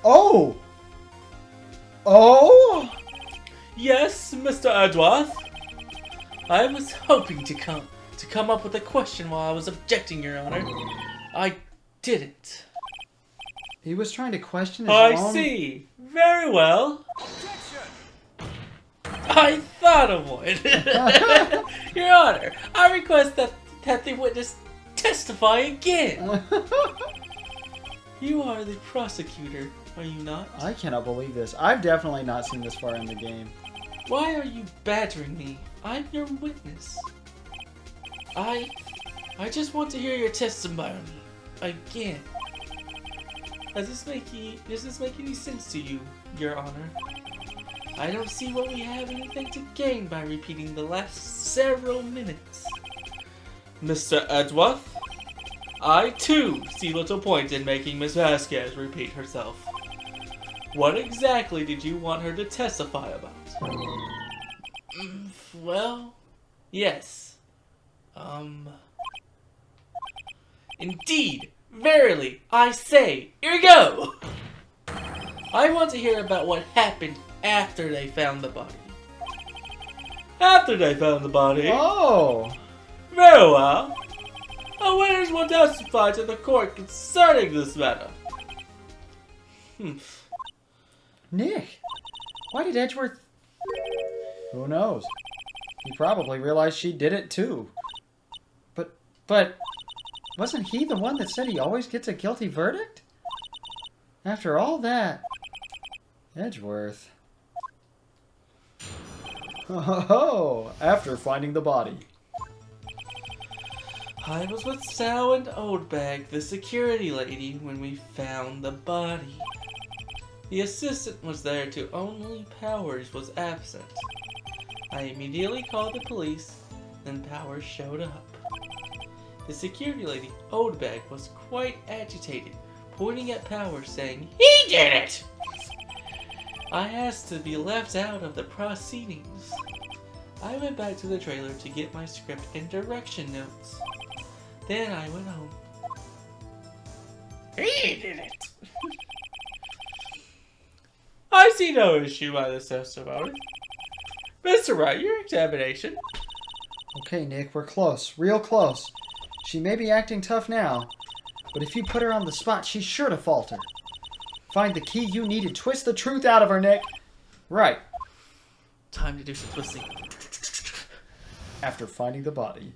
Oh! Oh! Yes, Mr. Edgeworth. I was hoping to come up with a question while I was objecting, Your Honor. I didn't. He was trying to question his I own... see. Very well. I thought of one. Your Honor, I request that the witness testify again. You are the prosecutor, are you not? I cannot believe this. I've definitely not seen this far in the game. Why are you badgering me? I'm your witness. I just want to hear your testimony again. Does this make any sense to you, Your Honor? I don't see what we have anything to gain by repeating the last several minutes. Mr. Edgeworth, I too see little point in making Miss Vasquez repeat herself. What exactly did you want her to testify about? Well, yes. Indeed, verily, I say, here we go! I want to hear about what happened after they found the body. After they found the body? Oh! Very well. The witness will testify to the court concerning this matter. Nick! Why did Edgeworth... Who knows? He probably realized she did it too. But... Wasn't he the one that said he always gets a guilty verdict? After all that... Edgeworth... Oh, after finding the body. I was with Sal and Oldbag, the security lady, when we found the body. The assistant was there too, only Powers was absent. I immediately called the police, then Powers showed up. The security lady, Oldbag, was quite agitated, pointing at Powers saying, "He did it!" I asked to be left out of the proceedings. I went back to the trailer to get my script and direction notes. Then I went home. He did it! I see no issue by this testimony. Mr. Wright, your examination. Okay, Nick, we're close. Real close. She may be acting tough now, but if you put her on the spot, she's sure to falter. Find the key you need and twist the truth out of her, Nick. Right. Time to do some twisting. After finding the body.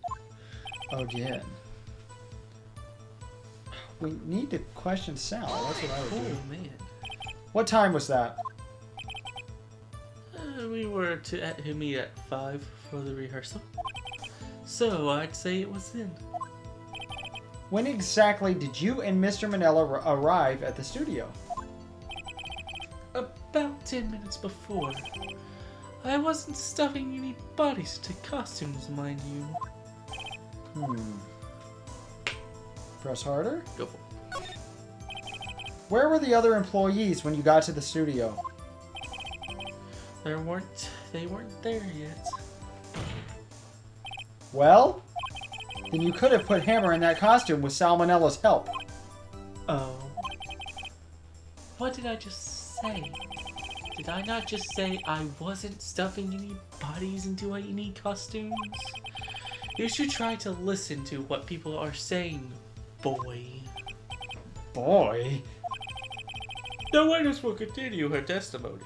Again. We need to question Sal. That's what I would do. Oh, man. What time was that? We were to meet at 5 for the rehearsal. So I'd say it was then. When exactly did you and Mr. Manella arrive at the studio? About 10 minutes before. I wasn't stuffing any bodies into costumes, mind you. Press harder? Go for it. Where were the other employees when you got to the studio? They weren't there yet. Well, then you could have put Hammer in that costume with Salmonella's help. Oh. What did I just say? Did I not just say I wasn't stuffing any bodies into any costumes? You should try to listen to what people are saying, boy. Boy? The witness will continue her testimony.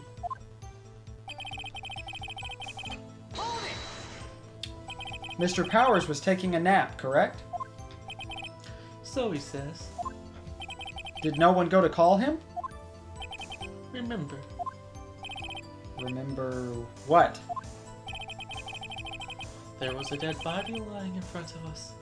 Mr. Powers was taking a nap, correct? So he says. Did no one go to call him? Remember. Remember what? There was a dead body lying in front of us.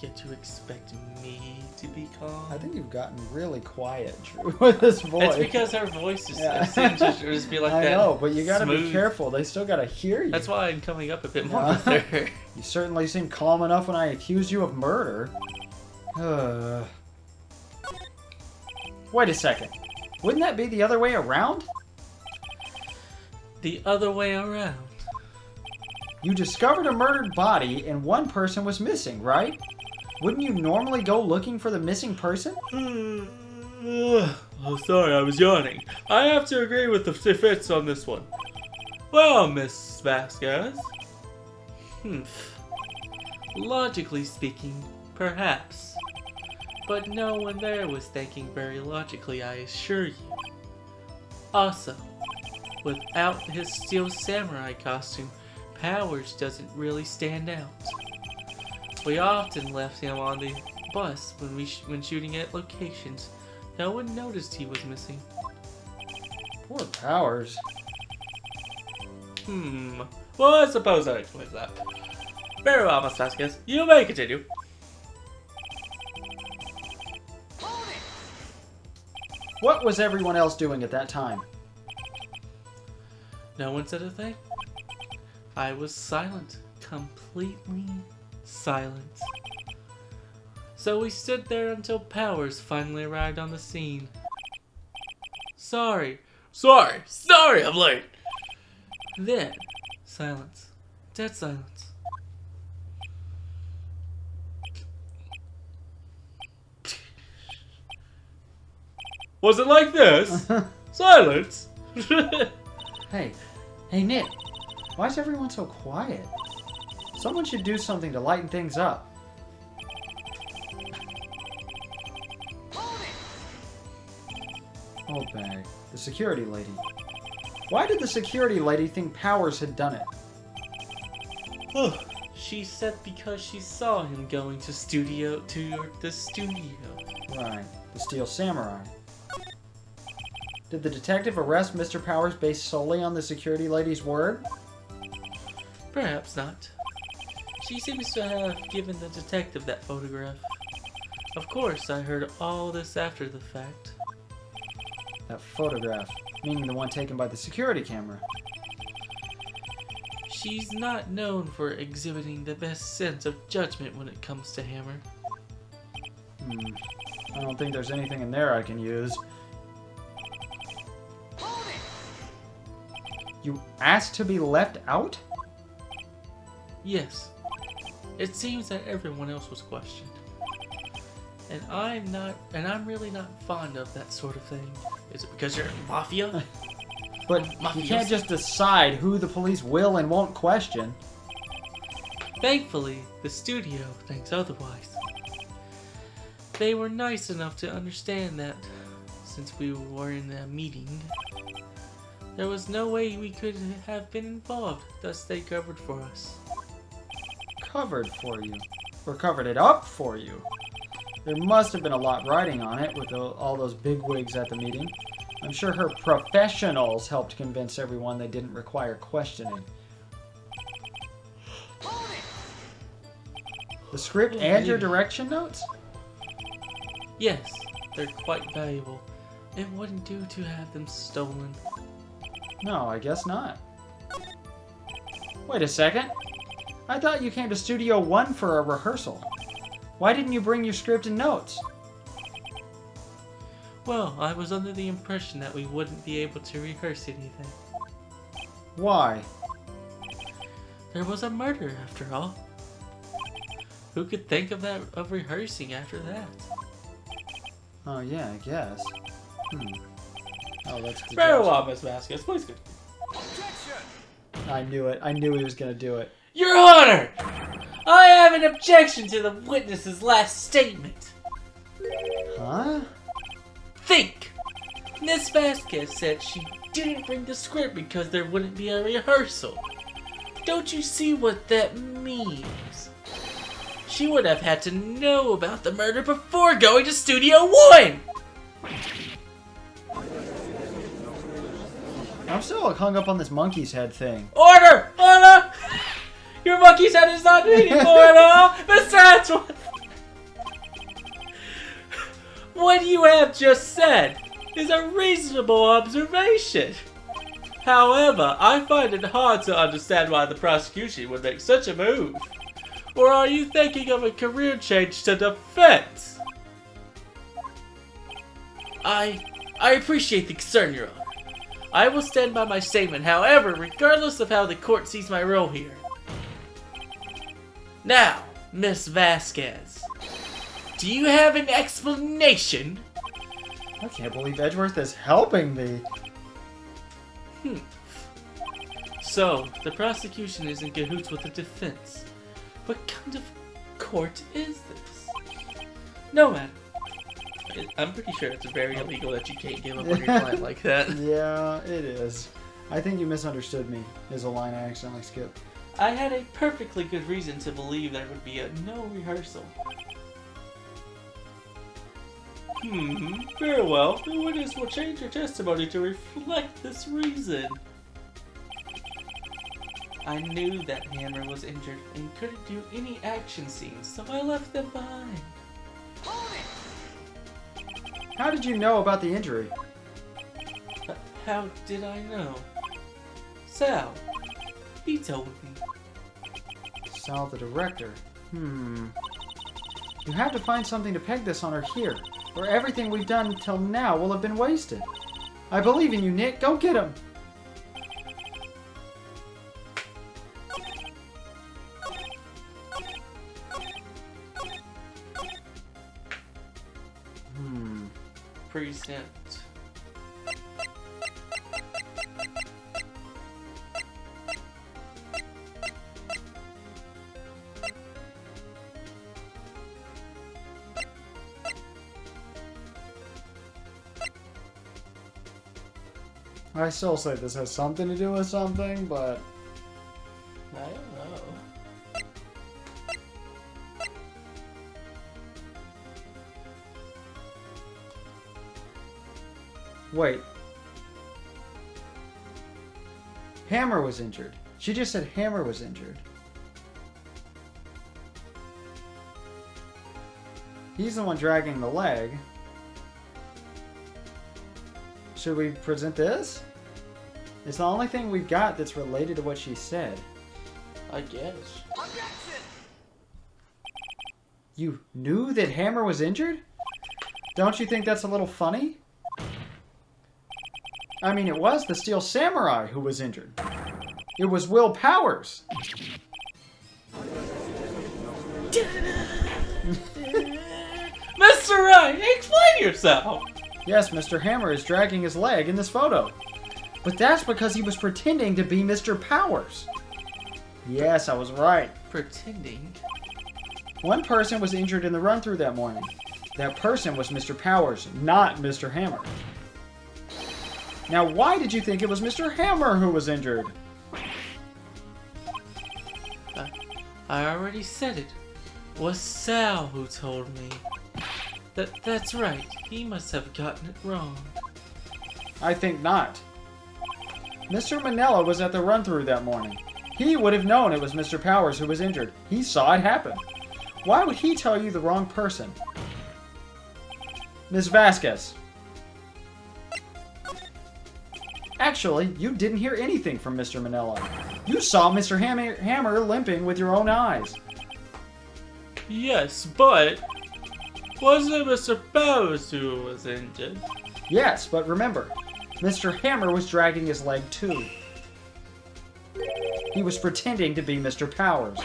Yet you expect me to be calm? I think you've gotten really quiet, Drew, with this voice. It's because her voice is seems to just be like I that. I know, but you gotta smooth. be careful. They still gotta hear you. That's why I'm coming up a bit more with her. You certainly seemed calm enough when I accused you of murder. Wait a second. Wouldn't that be the other way around? The other way around. You discovered a murdered body and one person was missing, right? Wouldn't you normally go looking for the missing person? Oh, sorry, I was yawning. I have to agree with the Fitz on this one. Well, Miss Vasquez. Logically speaking, perhaps. But no one there was thinking very logically, I assure you. Also, without his steel samurai costume, Powers doesn't really stand out. We often left him on the bus when shooting at locations. No one noticed he was missing. Poor Powers. Well, I suppose that explains that. Very well, Miss Vasquez. You may continue. What was everyone else doing at that time? No one said a thing. I was silent. Completely silent. So we stood there until Powers finally arrived on the scene. Sorry, I'm late. Then, silence. Dead silence. Was it like this? Silence? Hey, Nick. Why is everyone so quiet? Someone should do something to lighten things up. Old bag. The security lady. Why did the security lady think Powers had done it? She said because she saw him going to the studio. Right. The Steel Samurai. Did the detective arrest Mr. Powers based solely on the security lady's word? Perhaps not. She seems to have given the detective that photograph. Of course, I heard all this after the fact. That photograph, meaning the one taken by the security camera. She's not known for exhibiting the best sense of judgment when it comes to Hammer. I don't think there's anything in there I can use. You asked to be left out? Yes. It seems that everyone else was questioned. And I'm really not fond of that sort of thing. Is it because you're mafia? But you can't just decide who the police will and won't question. Thankfully, the studio thinks otherwise. They were nice enough to understand that, since we were in a meeting, there was no way we could have been involved, thus they covered for us. Covered for you? Or covered it up for you? There must have been a lot riding on it with all those bigwigs at the meeting. I'm sure her professionals helped convince everyone they didn't require questioning. The script and your direction notes? Yes, they're quite valuable. It wouldn't do to have them stolen. No, I guess not. Wait a second. I thought you came to Studio 1 for a rehearsal. Why didn't you bring your script and notes? Well, I was under the impression that we wouldn't be able to rehearse anything. Why? There was a murder, after all. Who could think of rehearsing after that? Oh yeah, I guess. Oh, that's very well, Miss Vasquez. Please continue. I knew it. I knew he was gonna do it. Your Honor! I have an objection to the witness's last statement. Huh? Think! Miss Vasquez said she didn't bring the script because there wouldn't be a rehearsal. Don't you see what that means? She would have had to know about the murder before going to Studio 1! I'm still hung up on this monkey's head thing. Order! Order! Your monkey's head is not needed for it all! Besides, what you have just said is a reasonable observation. However, I find it hard to understand why the prosecution would make such a move. Or are you thinking of a career change to defense? I appreciate the concern, Your Honor. I will stand by my statement, however, regardless of how the court sees my role here. Now, Miss Vasquez, do you have an explanation? I can't believe Edgeworth is helping me. So, the prosecution is in cahoots with the defense. What kind of court is this? No matter. I'm pretty sure it's very illegal that you can't give up on your client like that. Yeah, it is. I think you misunderstood me, is a line I accidentally skipped. I had a perfectly good reason to believe there would be no rehearsal. Very well. The witness will change your testimony to reflect this reason. I knew that Hammer was injured and couldn't do any action scenes, so I left them behind. How did you know about the injury? How did I know? Sal. He told me. Sal, the director. You have to find something to peg this on her here, or everything we've done until now will have been wasted. I believe in you, Nick. Go get him. Present. I still say this has something to do with something, but... I don't know. Wait. Hammer was injured. She just said Hammer was injured. He's the one dragging the leg. Should we present this? It's the only thing we've got that's related to what she said. I guess. Objection! You knew that Hammer was injured? Don't you think that's a little funny? I mean, it was the Steel Samurai who was injured. It was Will Powers. Mr. Wright, explain yourself! Yes, Mr. Hammer is dragging his leg in this photo. But that's because he was pretending to be Mr. Powers. Yes, I was right. Pretending? One person was injured in the run-through that morning. That person was Mr. Powers, not Mr. Hammer. Now, why did you think it was Mr. Hammer who was injured? I already said it. It was Sal who told me. That's right. He must have gotten it wrong. I think not. Mr. Manella was at the run-through that morning. He would have known it was Mr. Powers who was injured. He saw it happen. Why would he tell you the wrong person? Ms. Vasquez. Actually, you didn't hear anything from Mr. Manella. You saw Mr. Hammer limping with your own eyes. Yes, but... wasn't it Mr. Powers who was injured? Yes, but remember, Mr. Hammer was dragging his leg too. He was pretending to be Mr. Powers.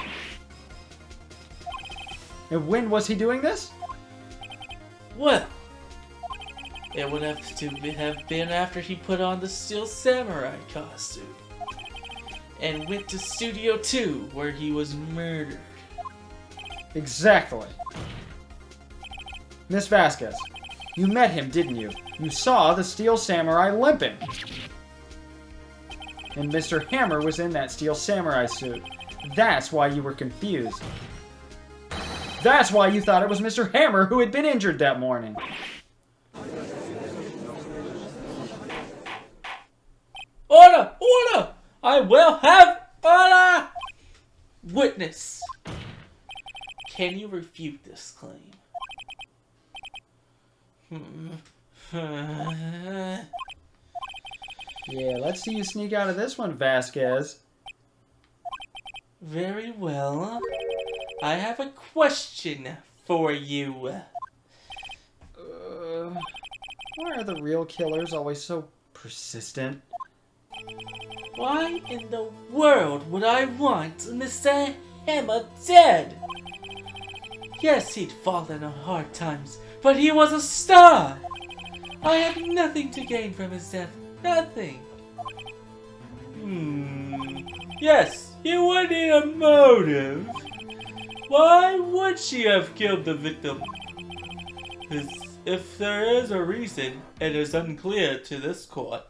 And when was he doing this? Well, it would have to have been after he put on the Steel Samurai costume and went to Studio 2, where he was murdered. Exactly. Miss Vasquez, you met him, didn't you? You saw the Steel Samurai limping. And Mr. Hammer was in that Steel Samurai suit. That's why you were confused. That's why you thought it was Mr. Hammer who had been injured that morning. Order! Order! I will have order! Witness. Can you refute this claim? Yeah, let's see you sneak out of this one, Vasquez. Very well. I have a question for you. Why are the real killers always so persistent? Why in the world would I want Mr. Hammer dead? Yes, he'd fallen on hard times, but he was a star. I have nothing to gain from his death. Nothing. Yes, you would need a motive. Why would she have killed the victim? If there is a reason, it is unclear to this court.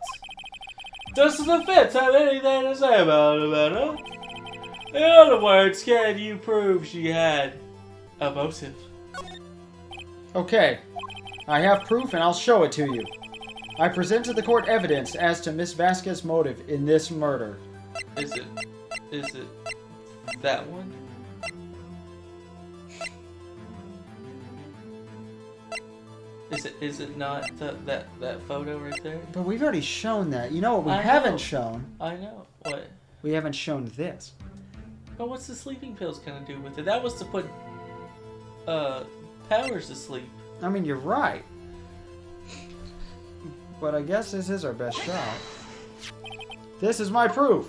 Does the defense have anything to say about the matter? In other words, can you prove she had a motive? Okay, I have proof and I'll show it to you. I present to the court evidence as to Miss Vasquez's motive in this murder. Is it that one? Is it not that photo right there? But we've already shown that. You know what we I haven't know. shown? I know. What? We haven't shown this. But what's the sleeping pills gonna do with it? That was to put Powers to sleep. I mean, you're right. But I guess this is our best shot. This is my proof.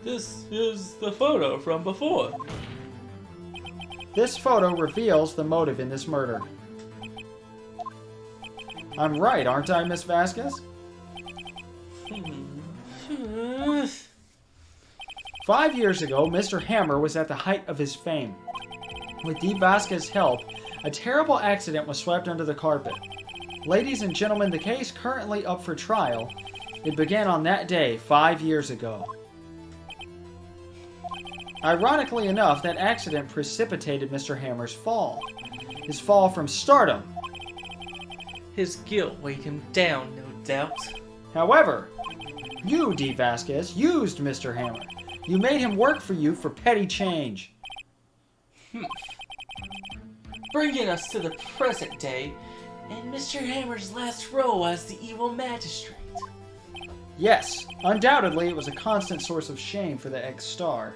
This is the photo from before. This photo reveals the motive in this murder. I'm right, aren't I, Miss Vasquez? 5 years ago, Mr. Hammer was at the height of his fame. With Dee Vasquez's help, a terrible accident was swept under the carpet. Ladies and gentlemen, the case currently up for trial. It began on that day 5 years ago. Ironically enough, that accident precipitated Mr. Hammer's fall. His fall from stardom. His guilt weighed him down, no doubt. However, you, Dee Vasquez, used Mr. Hammer. You made him work for you for petty change. Bringing us to the present day, and Mr. Hammer's last role as the evil magistrate. Yes, undoubtedly it was a constant source of shame for the ex-star.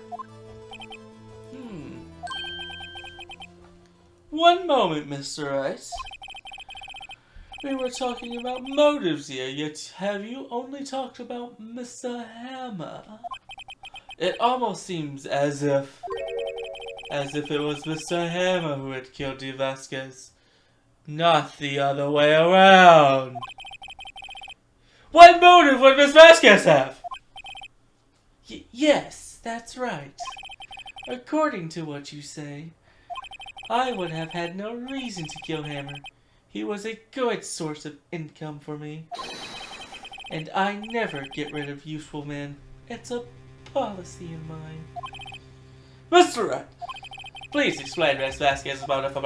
One moment, Mr. Wright. We were talking about motives here, yet have you only talked about Mr. Hammer? It almost seems as if it was Mr. Hammer who had killed Dee Vasquez, not the other way around. What motive would Miss Vasquez have? Yes, that's right. According to what you say, I would have had no reason to kill Hammer. He was a good source of income for me. And I never get rid of useful men. It's a policy of mine. Mr. Wright, please explain Miss Vasquez's motive.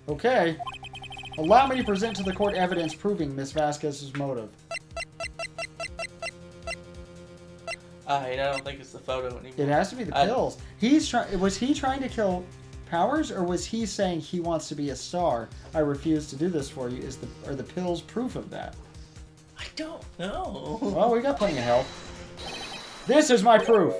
Okay. Allow me to present to the court evidence proving Miss Vasquez's motive. I don't think it's the photo anymore. It has to be the pills. Was he trying to kill Powers, or was he saying he wants to be a star? I refuse to do this for you. Are the pills proof of that? I don't know. Well, we got plenty of help. This is my proof.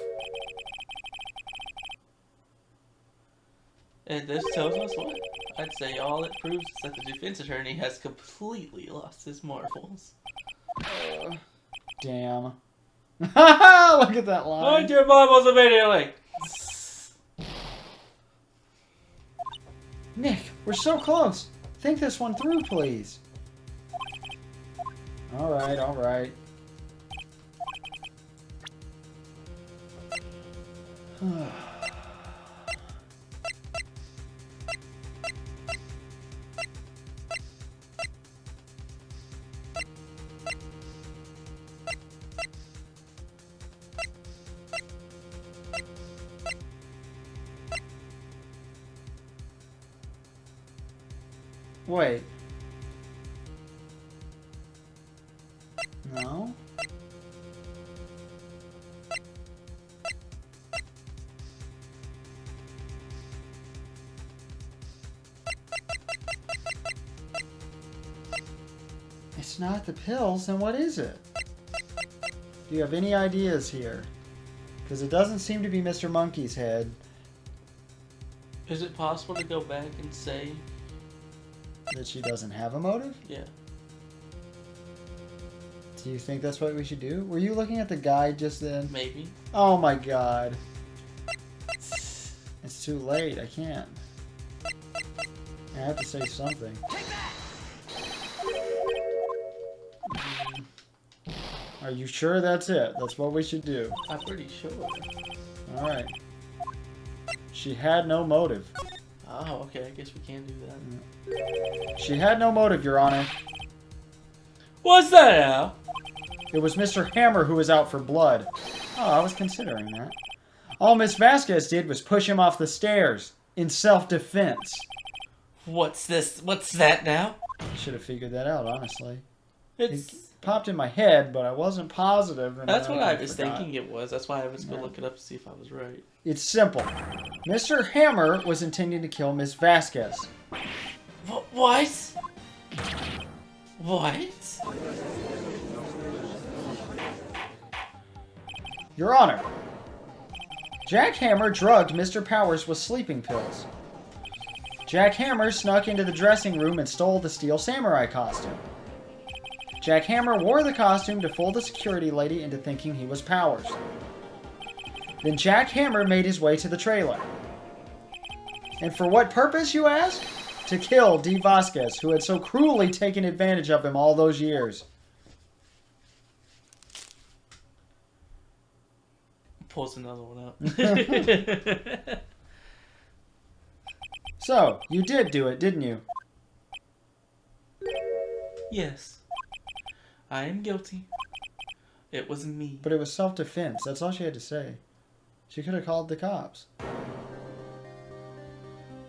And this tells us what? I'd say all it proves is that the defense attorney has completely lost his marbles. Damn. Look at that line. Find your marbles immediately! Nick, we're so close. Think this one through, please. Alright, alright. Wait. No? It's not the pills, then what is it? Do you have any ideas here? Because it doesn't seem to be Mr. Monkey's head. Is it possible to go back and say... that she doesn't have a motive? Yeah. Do you think that's what we should do? Were you looking at the guide just then? Maybe. Oh my god. It's It's too late. I can't. I have to say something. Are you sure that's it? That's what we should do. I'm pretty sure. Alright. She had no motive. Oh, okay. I guess we can do that. She had no motive, Your Honor. What's that, Al? It was Mr. Hammer who was out for blood. Oh, I was considering that. All Miss Vasquez did was push him off the stairs in self-defense. What's this? What's that now? I should have figured that out, honestly. It's... It popped in my head, but I wasn't positive. And That's what I was forgot. thinking it was. That's why I was going to look it up to see if I was right. It's simple. Mr. Hammer was intending to kill Miss Vasquez. What? What? Your Honor, Jack Hammer drugged Mr. Powers with sleeping pills. Jack Hammer snuck into the dressing room and stole the steel samurai costume. Jack Hammer wore the costume to fool the security lady into thinking he was Powers. Then Jack Hammer made his way to the trailer. And for what purpose, you ask? To kill Dee Vasquez, who had so cruelly taken advantage of him all those years. Pulls another one out. So, you did do it, didn't you? Yes. I am guilty. It was me. But it was self-defense. That's all she had to say. She could have called the cops.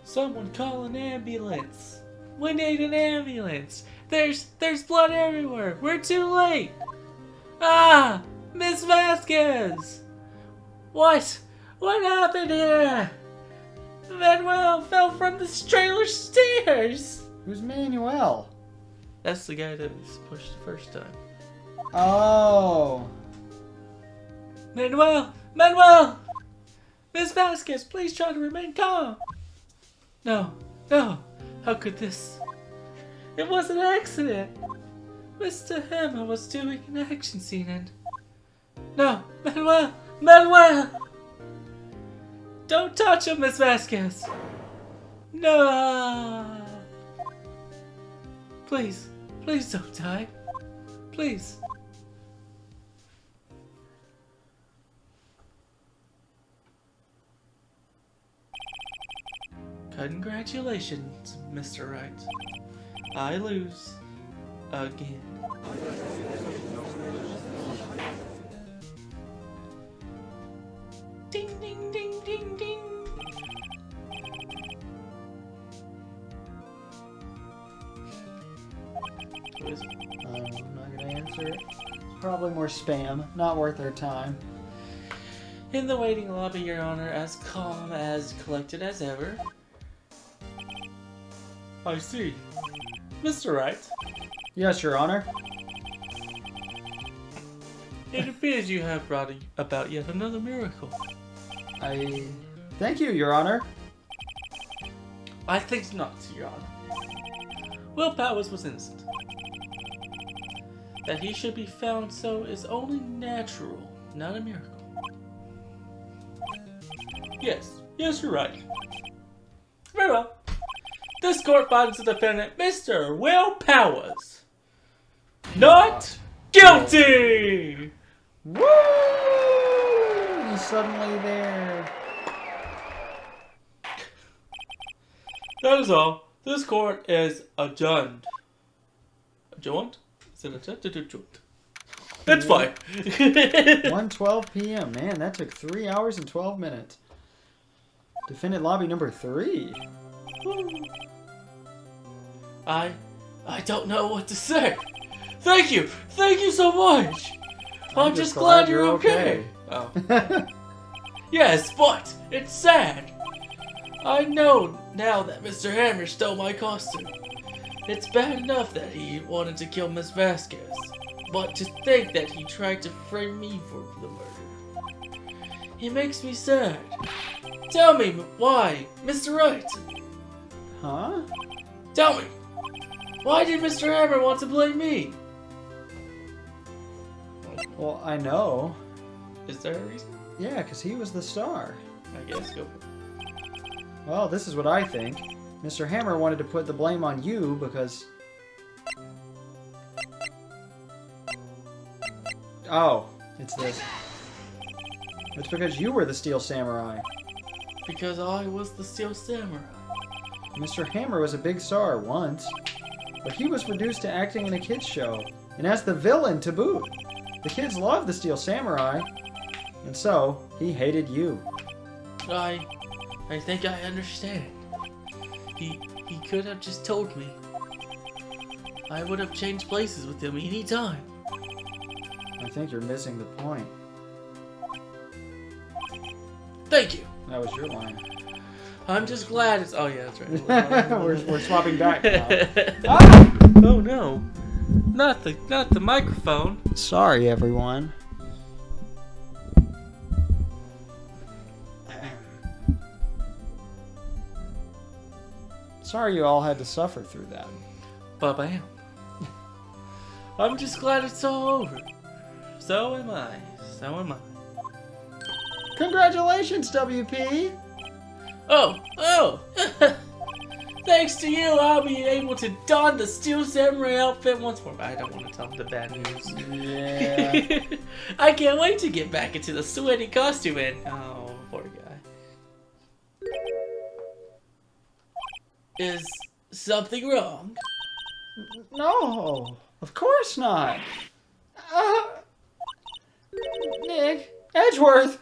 Someone call an ambulance. We need an ambulance. There's blood everywhere. We're too late. Ah! Miss Vasquez! What? What happened here? Manuel fell from the trailer stairs! Who's Manuel? That's the guy that was pushed the first time. Oh. Manuel! Manuel! Miss Vasquez, please try to remain calm. No. How could this? It was an accident. Mr. Hammer was doing an action scene and... No! Manuel! Don't touch him, Miss Vasquez! No! Please don't die. Please. Congratulations, Mr. Wright. I lose. Again. Ding, ding, ding, ding, ding. Who is it? I'm not gonna answer it. It's probably more spam. Not worth their time. In the waiting lobby, Your Honor, as calm, as collected as ever. I see. Mr. Wright, Yes, Your Honor. it appears you have brought about yet another miracle. Thank you, Your Honor. I think not, Your Honor. Will Powers was innocent. That he should be found so is only natural, not a miracle. Yes, you're right. Very well. This court finds the defendant, Mr. Will Powers, not guilty! Woo! He's suddenly there. That is all. This court is adjourned. Adjourned? Is it adjourned? It's fine. 1:12 p.m. Man, that took 3 hours and 12 minutes. Defendant lobby number 3. I don't know what to say. Thank you so much. I'm just glad you're okay. Oh. Yes, but it's sad. I know now that Mr. Hammer stole my costume. It's bad enough that he wanted to kill Miss Vasquez, but to think that he tried to frame me for the murder. It makes me sad. Tell me why, Mr. Wright. Huh? Tell me. Why did Mr. Hammer want to blame me? Well, I know. Is there a reason? Yeah, because he was the star. I guess go for it. Well, this is what I think. Mr. Hammer wanted to put the blame on you because... Oh, it's this. It's because you were the Steel Samurai. Because I was the Steel Samurai. Mr. Hammer was a big star once, but he was reduced to acting in a kids' show, and as the villain to boot. The kids loved the Steel Samurai, and so he hated you. I think I understand. He could have just told me. I would have changed places with him any time. I think you're missing the point. Thank you. That was your line. I'm just glad it's... Oh, yeah, that's right. we're swapping back now. Ah! Oh, no. Not the microphone. Sorry, everyone. Sorry you all had to suffer through that. Ba-bam. I'm just glad it's all over. So am I. So am I. Congratulations, WP! Oh! Thanks to you, I'll be able to don the Steel Samurai outfit once more. I don't want to tell the bad news. Yeah. I can't wait to get back into the sweaty costume and... Oh, poor guy. Is something wrong? No, of course not. Nick, Edgeworth!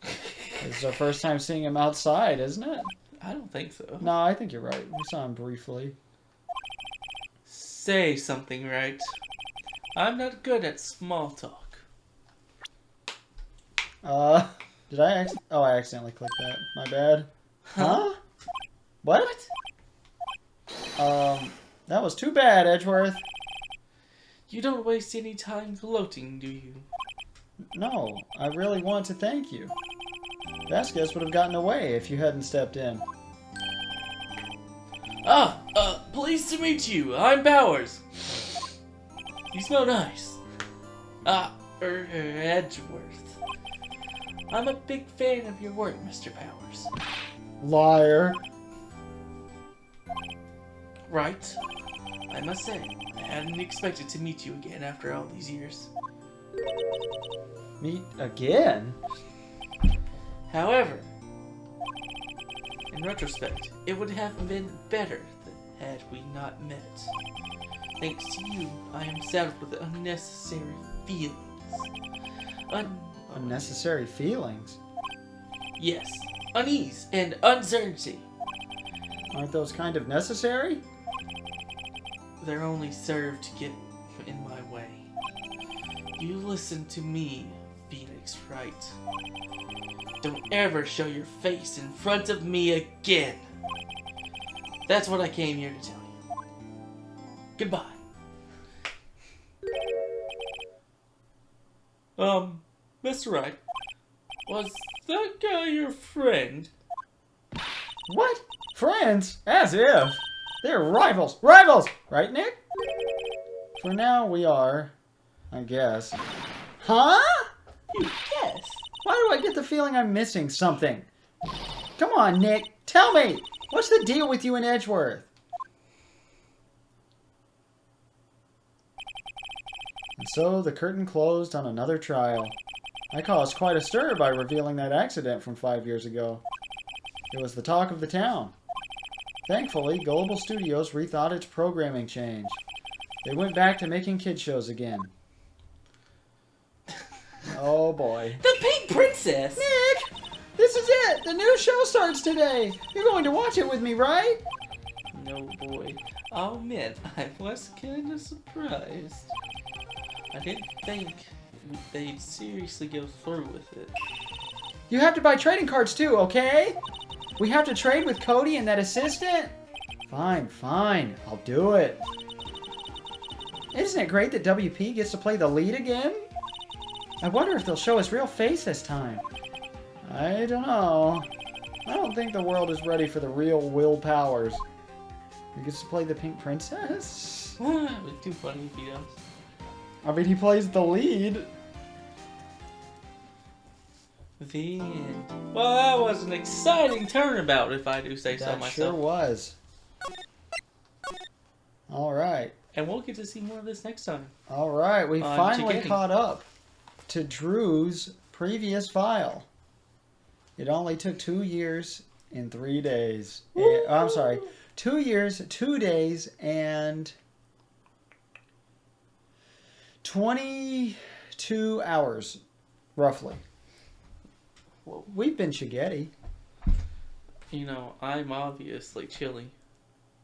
This is our first time seeing him outside, isn't it? I don't think so. No, I think you're right. We saw him briefly. Say something, right? I'm not good at small talk. Did I I accidentally clicked that. My bad. Huh? What? That was too bad, Edgeworth. You don't waste any time gloating, do you? No, I really want to thank you. Vasquez would have gotten away if you hadn't stepped in. Pleased to meet you. I'm Bowers. You smell nice. Edgeworth. I'm a big fan of your work, Mr. Bowers. Liar. Right. I must say, I hadn't expected to meet you again after all these years. Meet again? However, in retrospect, it would have been better had we not met. Thanks to you, I am saddled with unnecessary feelings. Unnecessary feelings? Yes, unease and uncertainty. Aren't those kind of necessary? They're only served to get in my way. You listen to me, Phoenix Wright. Don't ever show your face in front of me again. That's what I came here to tell you. Goodbye. Mr. Wright, was that guy your friend? What? Friends? As if. They're rivals. Rivals! Right, Nick? For now, we are. I guess. Huh? You guess? Why do I get the feeling I'm missing something? Come on, Nick. Tell me. What's the deal with you and Edgeworth? And so the curtain closed on another trial. I caused quite a stir by revealing that accident from 5 years ago. It was the talk of the town. Thankfully, Gullible Studios rethought its programming change. They went back to making kid shows again. Oh boy. The Pink Princess! Nick! This is it! The new show starts today! You're going to watch it with me, right? No, boy. I'll admit, I was kind of surprised. I didn't think they'd seriously go through with it. You have to buy trading cards too, okay? We have to trade with Cody and that assistant? Fine, fine. I'll do it. Isn't it great that WP gets to play the lead again? I wonder if they'll show his real face this time. I don't know. I don't think the world is ready for the real Will Powers. He gets to play the Pink Princess? It would be too funny if he does. I mean, he plays the lead. The end. Well, that was an exciting turnabout, if I do say so That myself. sure was. All right. And we'll get to see more of this next time. All right. We finally Chigetti. caught up to Drew's previous file. It only took 2 years and 3 days. I'm sorry. 2 years, 2 days, and 22 hours, roughly. Whoa. We've been Chigetti. You know, I'm obviously chili,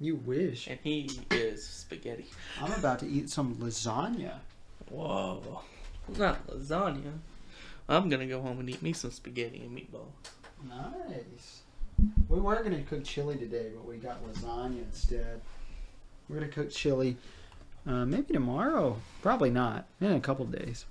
You wish. and he is spaghetti. I'm about to eat some lasagna. Whoa. Not lasagna. I'm gonna go home and eat me some spaghetti and meatball. Nice. We were going to cook chili today, but we got lasagna instead. We're going to cook chili maybe tomorrow. Probably not. In a couple days.